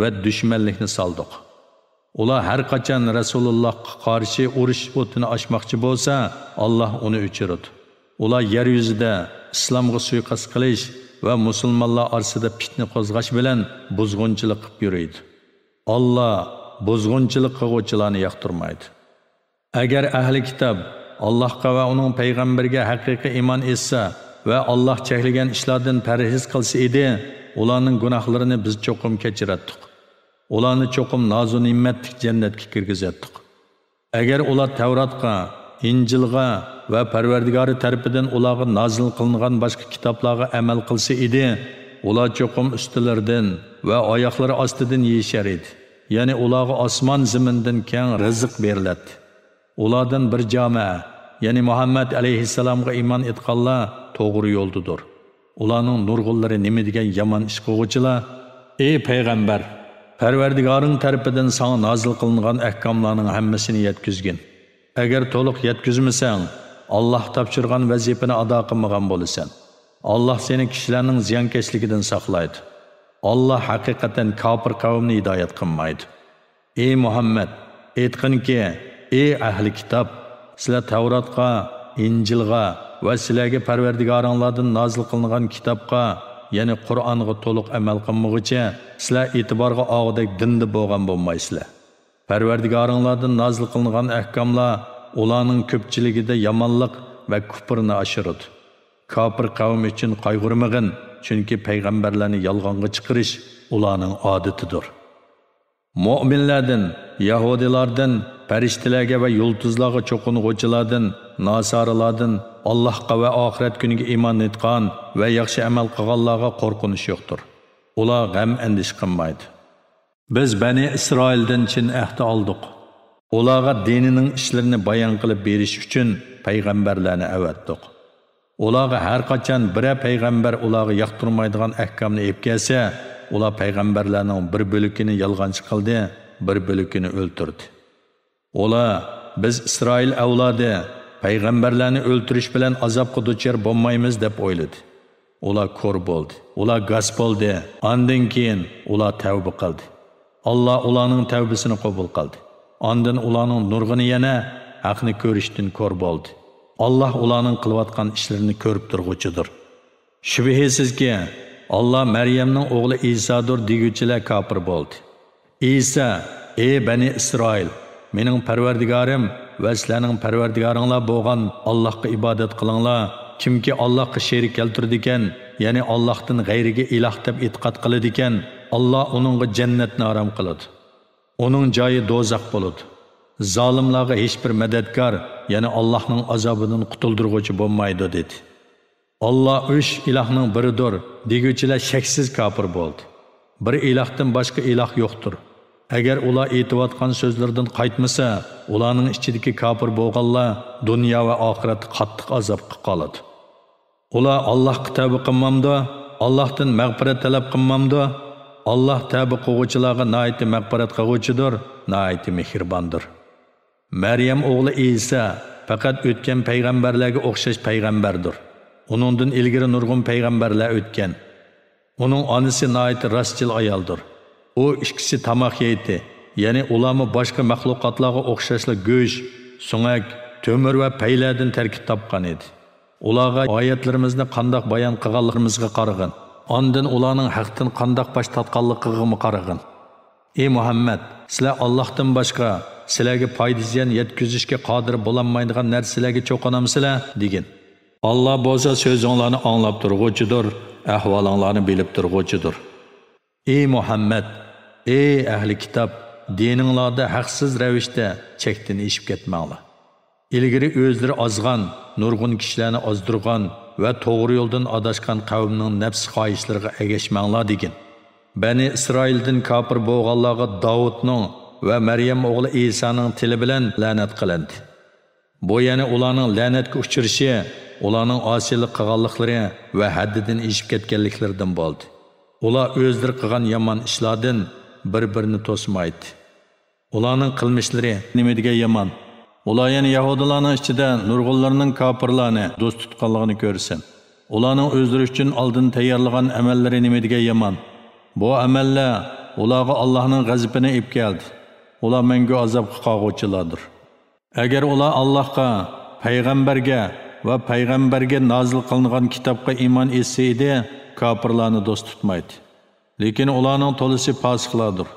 va dushmanlikni soldik. Ular har qachon Rasulullohga qarshi urush o'tini ochmoqchi bo'lsa, Alloh uni o'chiradi. Ular yer yuzida islomga suiqasd qilish va musulmonlar orasida fitna qo'zg'ash bilan buzg'unchilik qilib yuradi. Alloh buzg'unchilik qiluvchilarni yoqtirmaydi. Agar ahli kitob Allohga va uning payg'ambariga haqiqiy iymon etsa va Alloh cheklagan ishlardan parhez qilsa edi, ularning gunohlarini biz cho'qim kechirardik. Ularni cho'qim nozu ne'matlik jannatga kirgizardik. Agar ular Tavrotga, Injilga va Parvardigori tarafidan ularga nozil qilingan boshqa kitoblarga amal qilsa edi, ular cho'qim ustilaridan va oyoqlari ostidan yeyishar edi. Ya'ni ularga osmon zamindan keng rizq beriladi. Ulardan bir jamoa, ya'ni Muhammad alayhissalomga iymon etganlar to'g'ri yo'ldadir. Ularning nurg'unlari nima degan yomon ish qiluvchilar? Ey payg'ambar, Parvardigoring tarafidan sana nozil qilingan ahkomlarning hammasini yetkizgin. Agar to'liq yetkizmasang, Alloh topshirgan vazifani ado qilmagan bo'lasan. Alloh seni kishilarning ziyonkashligidan saqlaydi. Alloh haqiqatan kofir qavmni hidoyat qilmaydi. Ey Muhammad, aytqinki, ey ahli kitob, sizlar Tavrotga, Injilga va sizlarga Parvardigoringlardan nozil qilingan kitobga, ya'ni Qur'onga to'liq amal qilmoqchi, sizlar e'tiborga og'idek dinda bo'lgan bo'lmaysizlar. Parvardigoringlardan nozil qilingan ahkomlar ularning ko'pchiligida yomonlik va kufrni oshiradi. Kofir qavm uchun qayg'urmag'in, chunki payg'ambarlarni yolg'onga chiqarish ularning odatidir. Mu'minlardan, Yahudilardan, farishtalarga va yulduzlarga cho'qing'uvchilardan, nasaralardan, Allohga va oxirat kuniga iymon etgan va yaxshi amal qilganlarga qo'rqinish yo'qdir. Ular g'am andish qilmaydi. Biz Bani Isroildan chin ahd oldik. Ularga dinining ishlarini bayon qilib berish uchun payg'ambarlarni avatdik. Ularga har qachon bir payg'ambar ularga yoqtirmaydigan ahkomni olib kelsa, ular payg'ambarlarning bir bo'lakini yolg'onchi qildi, bir bo'lakini o'ltirdi. Ular biz Isroil avlodi payg'ambarlarni o'ltirish bilan azobga duchor bo'lmaymiz deb o'yladi. Ular ko'r bo'ldi. Ular g'as bo'ldi. Ondan keyin ular tavba qildi. Alloh ularning tavbasini qabul qildi. Ondan ularning nurg'ini yana haqni ko'rishdan ko'r bo'ldi. Alloh ularning qilayotgan ishlarini ko'rib turg'uchidir. Shubhisizki, Alloh Maryamning o'g'li Isodir deguvchilar kofir bo'ldi. Isa, ey Bani Isroil, mening Parvardigorim va sizlarning Parvardigoringlar bo'lgan Allohga ibodat qilinglar. Kimki Allohga sherik keltirdi ekan, ya'ni Allohdan g'ayriga iloh deb e'tiqod qiladi ekan, Alloh uningga jannatni harom qiladi. Uning joyi do'zax bo'ladi. Zolimlarga hech bir madadkor, ya'ni Allohning azobidan qutuldiruvchi bo'lmaydi dedi. Alloh uch ilohning biridir deguvchilar shaksiz kofir bo'ldi. Bir ilohdan boshqa iloh yo'qdir. Agar ular aytayotgan so'zlardan qaytmasa, ularning ichidagi kofir bo'lganlar dunyo va oxiratda qattiq azobga qoladi. Ular Allohga tavba qilmamdi, Allohdan mag'firat talab qilmamdi. Alloh tavba qiluvchilarga nihoyatda mag'firat qiluvchidir, nihoyatda mehribondir. Maryam o'g'li Isa faqat o'tgan payg'ambarlarga o'xshash payg'ambardir. Uningdan ilgari nurg'un payg'ambarlar o'tgan. Uning onasi nihoyatda rostchil ayoldir. U ikkisi tamoq yeydi, ya'ni ularni boshqa maxluqotlarga o'xshashli go'sht, so'ngak, to'mir va paylardan tarkib topgan edi. Ularga oyatlarimizni qandoq bayon qilganlarimizga qarag'in. Ondan ularning haqdan qandoq bosh tatqanligiga qarag'in. Ey Muhammad, sizlar Allohdan boshqa sizlarga foyda ziyon yetkazishga qodir bo'lolmaydigan narsalarga cho'qinamsizlar degan. Allah bo'lsa so'zinglarni anglab turg'uchidir, ahvolinglarni bilib turg'uchidir. Ey Muhammad, ey ahli kitob, dininglarda haqsiz ravishda chekdan eshib ketmanglar. İlgiri o'zlari ozg'an, nurg'un kishilarni ozdirgan va to'g'ri yo'ldan adashgan qavmning nafs xohishlariga egashmanglar degan. Bani İsraildan kafir bo'lganlarga Davudning va Maryam o'g'li Isoning tili bilan la'nat qilindi. Bu yana ularning la'natga uchrashi, ularning osiylik qilganliklari va haddidan eshib ketganliklaridan bo'ldi. Ular o'zlari qilgan yomon ishlardan bir-birini to'smaydi. Ularning qilmishlari nima degan yomon? Ular yana Yahudilarning ichida nurg'unlarning kafirlarni do'st tutganligini ko'rsin. Ularning o'zlari uchun oldin tayyorlagan amallari nima degan yomon? Bu amallar ularga Allohning g'azabini olib keldi. Ular mangu azobga qolg'uvchilardir. Agar ular Allohga, payg'ambarga va payg'ambarga nozil qilingan kitobga iymon etsa edi, kafirlarni do'st tutmaydi. Lekin ularning to'lisi fosiqlardir.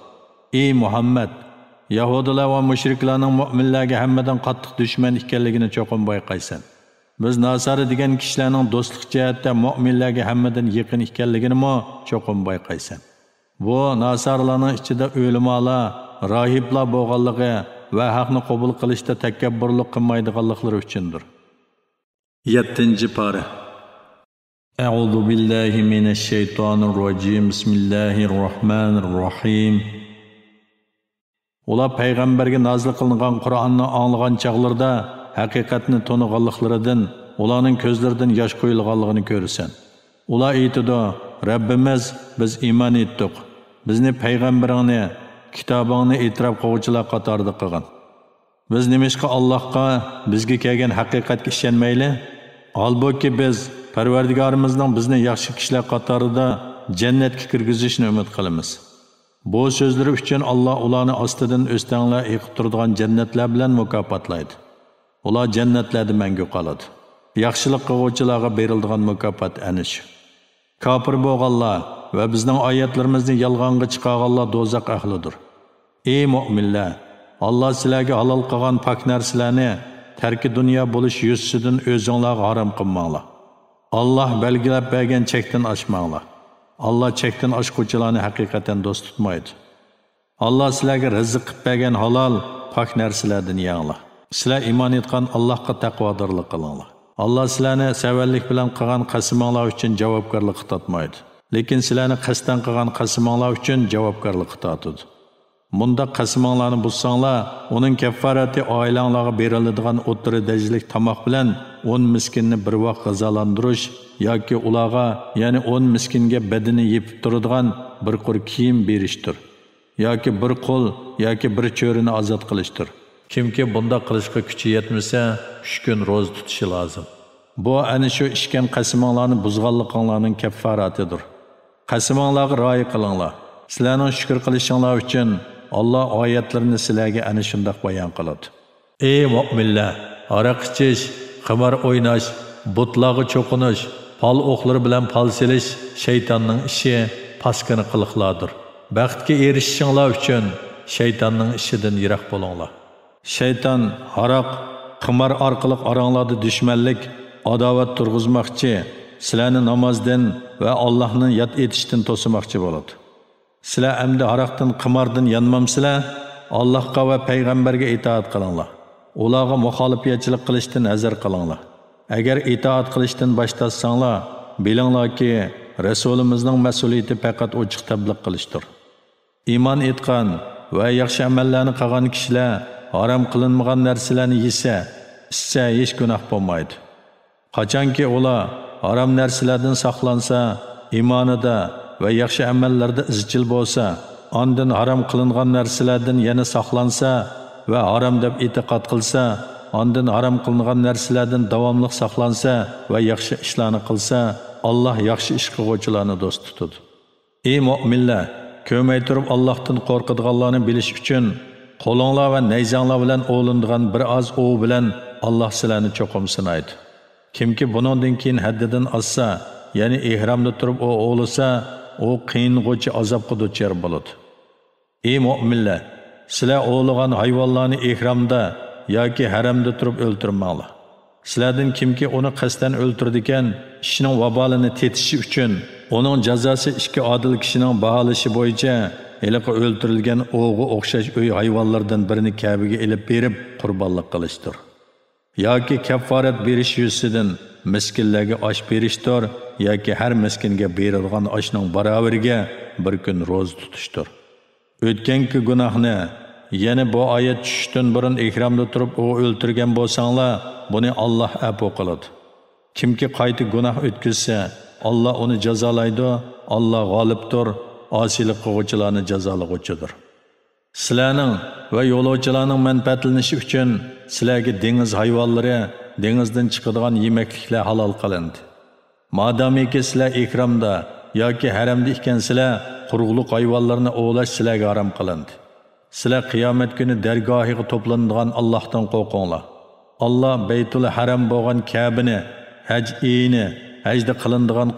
Ey Muhammad, Yahudilar va mushriklarning mu'minlarga hammadan qattiq dushman ekanligini cho'qim bayqaysan. Biz Nasara degan kishilarning do'stlik jihatda mu'minlarga hammadan yaqin ekanligini mo cho'qim bayqaysan. Bu Nasarlarning ichida o'limalar, rohiblar bo'lganligi va haqni qabul qilishda takabburlik qilmaydiganliklari uchundir. 7-pora. A'udhu billahi minash shaytonir rojim. Bismillahirrohmanirrohim. Ular payg'ambarga nozil qilingan Qur'onni anglagan chaqlarda haqiqatni to'niganliklaridan ularning ko'zlaridan yosh qo'yilganligini ko'rsan. Ular aytadi: "Rabbimiz, biz iymon etdik. Bizni payg'ambaringni, kitobingni e'tirof qiluvchilar qatorida qilgan. Biz nimishqa Allohga, bizga kelgan haqiqatga ishonmayli? Albatta biz Parvardigorimizning bizni yaxshi kishilar qatorida jannatga kirgizishni umid qilamiz." Bu so'zlari uchun Alloh ularni ostidan o'stanglar eqib turadigan jannatlar bilan mukofotlaydi. Ular jannatlarda mangu qoladi. Yaxshilik qiluvchilarga beriladigan mukofot ana shu. Kafir bo'lganlar va bizning oyatlarimizni yolg'onga chiqarganlar do'zax ahlidir. Ey mu'minlar, Alloh sizlarga halol qilgan pok narsalarni tarki dunyo bo'lish yuzidan o'zingizlarga harom qilmanglar. Alloh belgilab bergan chekdan oshmanglar. Allah chekdan oshquvchilarni haqiqatan do'st tutmaydi. Allah sizlarga rizq qilib bergan halol, pok narsalardan yenglar. Sizlar iymon etgan Allohga taqvodorlik qilinglar. Allah sizlarni savallik bilan qilgan qasiminglar uchun javobgarlik tortmaydi. Lekin sizlarni qasddan qilgan qasiminglar uchun javobgarlik tortadi. Bunda qasiminglarni buzsanglar, uning kaffarati oilanglarga beriladigan o'tiri darajalik tomoq bilan 10 miskinni bir vaqt g'azalantirish yoki ularga, ya'ni 10 miskinga badini yepib turadigan bir qur kiyim berishdir. Yoki bir qo'l yoki bir cho'rini ozod qilishdir. Kimki bunda qilishga kuchi yetmasa, 3 kun ro'za tutishi lozim. Bu ana shu ishgan qasiminglarni buzganliginglarning kaffaratidir. Qasiminglarga rioya qilinglar. Sizlarning shukr qilishinglar uchun Allah oyatlarini sizlarga ana shunday bayon qiladi. Ey mu'minlar, aroq ichish, qimor o'ynash, butlarga cho'qinish, pal o'qlari bilan pal selish shaytonning ishi, paskini qiliqlardir. Baxtga erishishinglar uchun shaytonning ishidan yiroq bo'linglar. Shayton aroq, qimor orqali oranglarda dushmanlik, adovat turg'izmoqchi, sizlarni namozdan va Allohni yod etishdan to'smoqchi bo'ladi. Sizlar amdi aroqdan, qimordan yanmamsizlar, Allohga va payg'ambarga itoat qilinglar. Ularga muxolifatchilik qilishdan hazar qilinglar. Agar itoat qilishdan bosh tortsanglar, bilinglarki, Rasulimizning mas'uliyati faqat ochiq tabliq qilishdir. Iymon etgan va yaxshi amallarni qilgan kishilar harom qilinmagan narsalarni yesa, ichsa hech gunoh bo'lmaydi. Qachonki ular harom narsalardan saqlansa, iymonida va yaxshi amallarda izchil bo'lsa, ondan harom qilingan narsalardan yana saqlansa va harom deb e'tiqod qilsa, ondan harom qilingan narsalardan davomli saqlansa va yaxshi ishlarni qilsa, Allah yaxshi ish qiluvchilarni do'st tutadi. Ey mu'minlar, ko'may turib Allohdan qo'rqadiganlarni bilish uchun qo'linglar va nayzanglar bilan o'lindigan bir oz o'v bilan Allah sizlarni cho'qim sinaydi. Kimki buningdan keyin haddidan oshsa, ya'ni ihramda turib o'lsa, u qiynag'uvchi azobga duchor bo'ladi. Ey mu'minlar, sizlar o'g'lagan hayvonlarni ihramda yoki haramda turib o'ltirmanglar. Sizlardan kimki uni qasddan o'ltirdigan, ishining vabolini tetishi uchun, uning jazosi ikki odil kishining baholashi bo'yicha eliqi o'ltirilgan o'g'ga o'xshash uy hayvonlardan birini Ka'baga elib berib qurbonlik qilishdir. Yoki kafforat berish yuzidan miskinlarga osh berishdir, yoki har miskinga berilgan oshning baravariga bir kun ro'za tutishdir. O'tganki gunohni, yana bu oyat tushishdan burun ihramda turib u o'ltirgan bo'lsanglar, buni Alloh afv qiladi. Kimki qayta gunoh o'tkazsa, Alloh uni jazolaydi. Alloh g'olibdir, osiylik qiluvchilarni jazolag'uchidir. Sizlarning va yo'lovchilarning manfaatlanishi uchun sizlarga dengiz hayvonlari, dengizdan chiqadigan yemekliklar halol qilindi. Madamiki sizlar ihramda yoki haramda ekansizlar, quruqliq hayvonlarni ovlash sizlarga harom qilindi. Sizlar qiyomat kuni dargohiga to'planadigan Allohdan qo'rqinglar. Allah Beytul Haram bo'lgan Ka'bani, haj eyini, hajda qilinadigan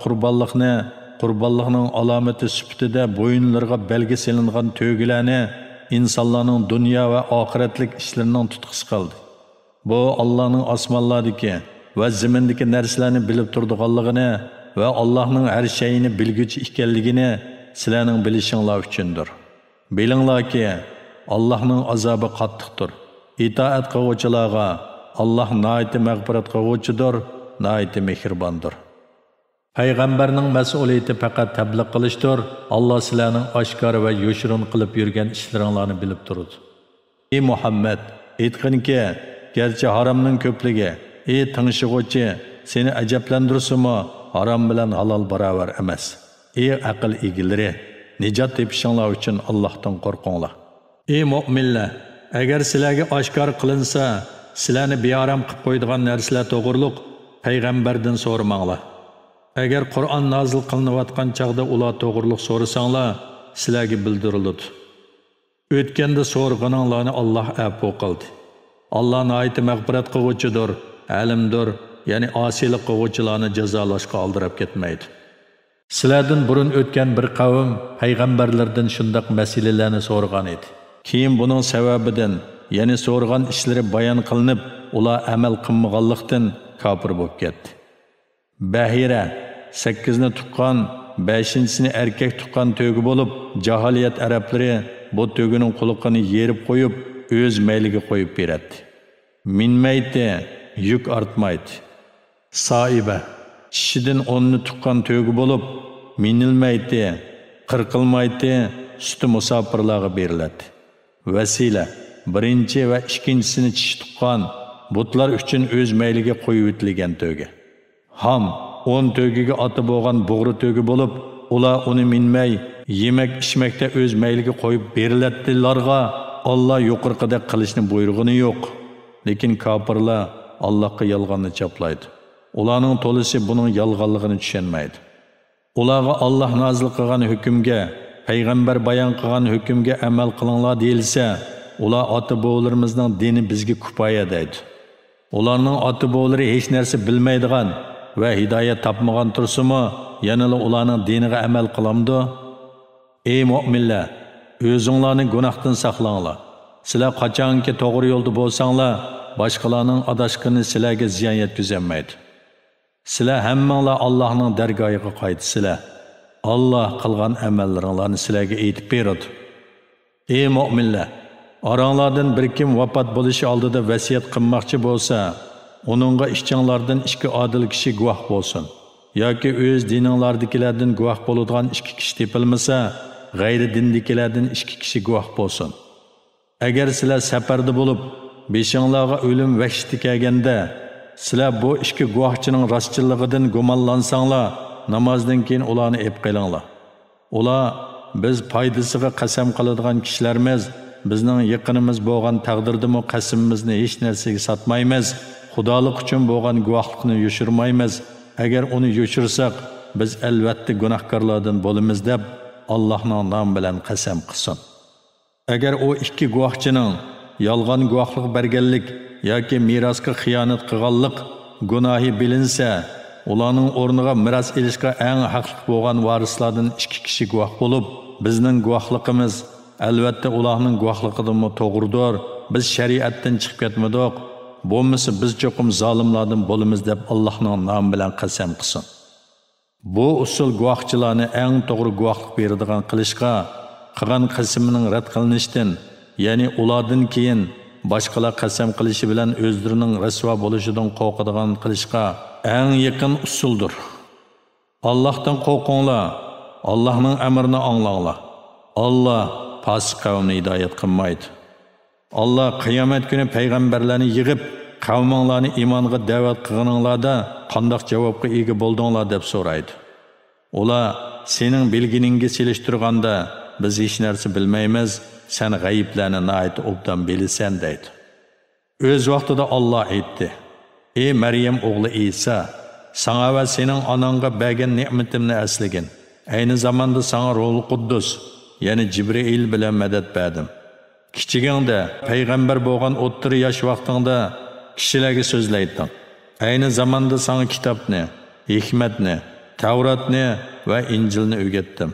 qurbonlikning alomati sifatida bo'yinlarga belgi silingan to'gilarni insonlarning dunyo va oxiratlik ishlarining tutqisi qildi. Bu Allohning osmonlardagi va zimindagi narsalarni bilib turadiganligini va Allohning har shayini bilguchi ekanligini sizlarning bilishinglar uchundir. Bilinglarki, Allohning azobi qattiqdir. İtaat qiluvchilarga Allah nayeti mag'firat qiluvchidir, nayeti mehribondir. Payg'ambarning mas'uliyati faqat tabliq qilishdir. Alloh sizlarning oshkor va yoshirin qilib yurgan ishlaringlarni bilib turadi. Ey Muhammad, aytqinki, garchi haromning ko'pligi, ey tingshig'uvchi, seni ajablantirsimi, harom bilan halol barobar emas. Ey aql egilari, nijot tepishinglar uchun Allohdan qo'rqinglar. Ey mu'minlar, agar sizlarga oshkor qilinsa, sizlarni beharom qilib qo'yadigan narsalar to'g'riliq payg'ambardan so'ramanglar. Agar Qur'on nozil qilinayotgan chaqda ular to'g'riliq so'rasanglar, sizlarga bildiriladi. O'tganda so'rganinglarni Alloh afv qildi. Alloh nihoyatda mag'firat qiluvchidir, alimdir, ya'ni osiylik qiluvchilarni jazolashga oldirib ketmaydi. Sizlardan burun o'tgan bir qavm payg'ambarlardan shundoq masalalarni so'rgan edi. Keyin buning sababidan, ya'ni so'rgan ishlari bayon qilinib, ular amal qilmaganlikdan kofir bo'lib ketdi. Bahira 8ni tuqqan, 5-sini erkak tuqqan to'gi bo'lib, jahiliyat arablari bu to'gining quliqini yerib qo'yib, o'z mayliga qo'yib beradi. Minmaydi, yuk ortmaydi. Soiba kishidan 10ni tuqqan to'gi bo'lib, minilmaydi, qirqilmaydi, suti musofirlarga beriladi. Vasila birinchi va ikkinchisini tish tuqqan, butlar uchun o'z mayliga qo'yib o'tilgan to'gi. Ham 10 to'giga oti bo'lgan bo'g'ri to'gi bo'lib, ular uni minmay, yemak ichmakda o'z mayliga qo'yib beriladilarga Alloh yuqorqidek qilishni buyurg'ini yo'q. Lekin kofirlar Allohga yolg'onni chaplaydi. Ularning to'lisi buning yolg'onligini tushunmaydi. Ularga Alloh nozil qilgan hukmga, payg'ambar bayon qilgan hukmga amal qilinglar deyilsa, ular ota-bovlarimizning dini bizga kifoya deydi. Ularning ota-bovlari hech narsa bilmaydigan va hidoyat topmagan tursimi, yana ularning diniga amal qilamdi? Ey mu'minlar, o'zinglarni gunohdan saqlanglar. Sizlar qachonki to'g'ri yo'lda bo'lsanglar, boshqalarning adashqini sizlarga ziyon yetkazmaydi. Sizlar hammanglar Allohning dargohiga qaytsizlar. Alloh qilgan amallaringlarni sizlarga aytib beradi. Ey mu'minlar, oranglardan bir kim vafot bo'lishi oldida vasiyat qilmoqchi bo'lsa, uningga ishchinglardan ikki odil kishi guvoh bo'lsin. Yoki o'z dininglardagilardan guvoh bo'ladigan ikki kishi tepilmasa, g'ayri dindagilardan ikki kishi guvoh bo'lsin. Agar sizlar safarda bo'lib, beshinglarga o'lim vahshati kelganda, sizlar bu ikki guvohchining rostchilligidan gumonlansanglar, namozdan keyin ularni ep qilinglar. Ular biz foydasiga qasam qiladigan kishilarimiz, bizning yaqinimiz bo'lgan taqdirdimi qasamimizni hech narsaga sotmaymiz, xudolik uchun bo'lgan guvohlikni yo'shirmaymiz. Agar uni yo'shirsak, biz albatta gunohkorlardan bo'lamiz deb Allohning nomi bilan qasam qilsin. Agar u ikki guvohchining yolg'on guvohlik berganlik yoki mirosga xiyonat qilganlik gunohi bilinsa, ularning o'rniga miros elishga eng haqli bo'lgan varislardan ikki kishi guvoh bo'lib, bizning guvohligimiz albatta ularning guvohligidanmi to'g'ridir. Biz shariatdan chiqib ketmadik. Bo'lmasa biz cho'qim zolimlardan bo'lamiz deb Allohning nomi bilan qasam qilsin. Bu usul guvohchilarni eng to'g'ri guvohlik beradigan qilishga, qilgan qasamining rad qilinishdan, ya'ni ulardan keyin boshqalar qasam qilishi bilan o'zlarining rasvo bo'lishidan qo'rqadigan qilishga eng yaqin usuldir. Allohdan qo'rqinglar, Allohning amrini anglanglar. Allah fasik qavmni hidoyat qilmaydi. Allah qiyomat kuni payg'ambarlarni yig'ib, qavminglarni iymonga da'vat qilganinglarda qanday javobga ega bo'ldinglar deb so'raydi. Ular sening bilginingga selishtirganda biz hech narsa bilmaymiz, sen g'ayiblarni nihoyat obdan bilasan deydi. O'z vaqtida Allah aytdi: "Ey Maryam o'g'li İsa, sana va sening onangga bergan ne'matimni aslagin. Ayni zamonda sana Ruhul Quddus, ya'ni Jibril bilan madad berdim. Kichigingda payg'ambar bo'lgan 30 yosh vaqtingda kishilarga so'zlayding. Ayni zamonda sana kitobni, hikmatni, Tavratni va Injilni o'rgatdim.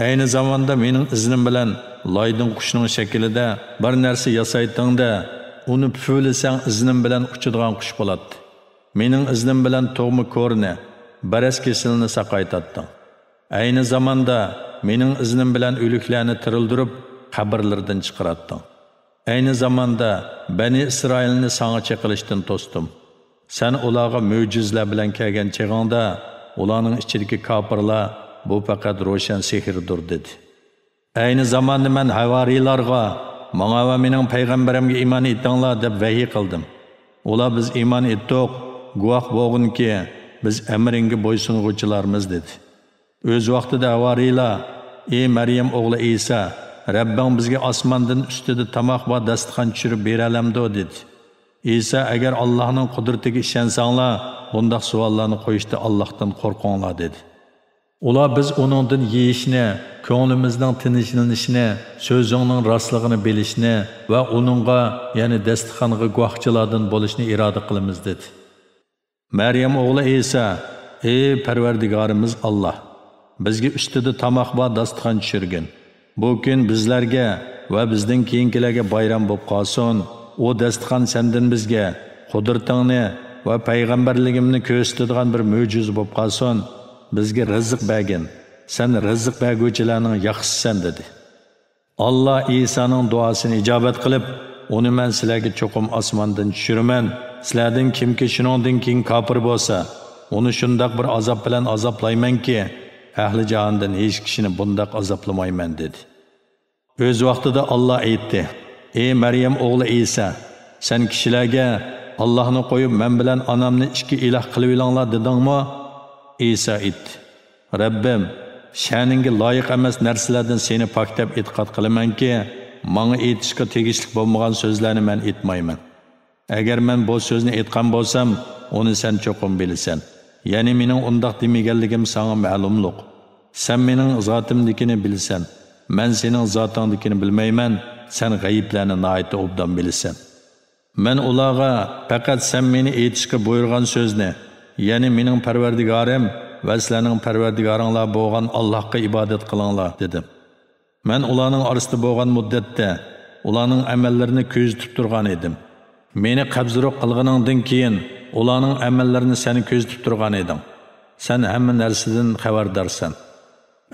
Ayni zamonda mening iznim bilan loydin qushning shaklida bir narsa yasaydingda, uni puflasang iznim bilan uchadigan qush bo'ladi. Mening iznim bilan to'g'mi ko'rni, baras kesilni saqaytatding. Ayni zamonda mening iznim bilan o'liklarni tirildirib, qabrlardan chiqaratding. Ayni zamonda Bani Isroilni sana chaqilishdan to'sdim. Sen ularga mo'jizlar bilan kelgan cheg'ingda, ularning ichidagi kofirlar bu faqat ro'shan sehrdir dedi. Ayni zamonda men havariylarga, menga va mening payg'ambarimga iymon etinglar deb vahiy qildim. Ular biz iymon etdik, guvoh bo'lgunki biz amringga bo'ysunuvchilarmiz dedi. O'z vaqtida havariylar: "Ey Maryam o'g'li İsa, Rabbing bizga osmondan ustida tamoq va dasturxon tushirib beralamdi" dedi. İsa: "Agar Allohning qudratiga ishonsanglar, bunday savollarni qo'yishda Allohdan qo'rqinglar" dedi. Ular biz uningdan yeyishni, ko'nglimizning tinchlanishini, so'zingning rostligini bilishni va uningga, ya'ni dasturxonga guvohchilardan bo'lishni iroda qilamiz dedi. Maryam o'g'li İsa: "Ey Parvardigorimiz Alloh, bizga ustida tamoq va dasturxon tushirgin. Bu kun bizlarga va bizdan keyingilarga bayram bo'lib qolsin. O dasturxon sendan bizga qudratingni va payg'ambarligimni ko'rsatadigan bir mo'jiza bo'lib qolsin. Bizga rizq bergin. Sen rizq berguvchilarning yaxshisisan" dedi. Allah İsa'ning duosini ijobat qilib, uni men sizlarga cho'qim osmondan tushiraman. Sizlardan kimki shuningdan keyin kofir bo'lsa, uni shundoq bir azob bilan azoblaymanki, ahli jahondan hech kishini bundoq azoblamayman dedi. O'z vaqtida Allah aytdi: "Ey Maryam o'g'li İsa, sen kishilarga Allohni qo'yib men bilan onamni ikki iloh qilib olinglar dedingmi?" İsa aytdi: "Rabbim, sha'ningga loyiq emas narsalardan seni pok deb e'tiqod qilamanki, menga aytishga tegishli bo'lmagan so'zlarni men aytmayman. Agar men bu so'zni aytgan bo'lsam, uni sen cho'qim bilasan. Ya'ni mening undoq demaganligim senga ma'lumliq. Sen mening zotimnikini bilsan. Men sening zotingnikini bilmayman. Sen g'ayiblarni nihoyat obdan bilasan. Men ularga faqat sen meni aytishga buyurgan so'zni, ya'ni mening Parvardigorim va sizlarning Parvardigoringlar bo'lgan Allohga ibodat qilinglar dedim. Men ularning orasida bo'lgan muddatda ularning amallarini ko'zitib turgan edim. Meni qabzroq qilganingdan keyin ularning amallarini sen ko'zitib turgan eding. Sen hamma narsadan xabardorsan.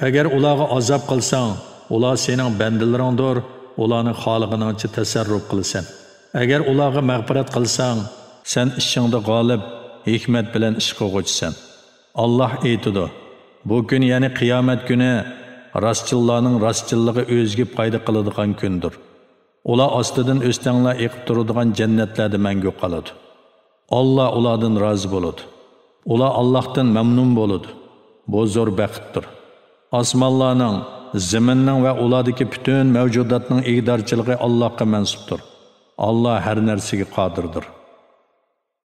Agar ularga azob qilsang, ular sening bandalaringdir, ularni xoliqingcha tasarruf qilasan. Agar ularga mag'firat qilsang, sen ishingda g'olib, hikmat bilan ish qilg'uvchisan. Allah aytadi: "Bu kun, ya'ni qiyomat kuni, rostchillarning rostchilligi o'ziga foyda qiladigan kundir. Ular ostidan o'stanglar eqib turadigan jannatlarda mangu qoladi. Allah ulardan rozi bo'ladi. Ular Allohdan mamnun bo'ladi. Bu zo'r baxtdir. Osmonlarning, zaminning va ulardagi butun mavjudotning ig'dorchiligi Allohga mansubdir. Allah har narsaga qodirdir."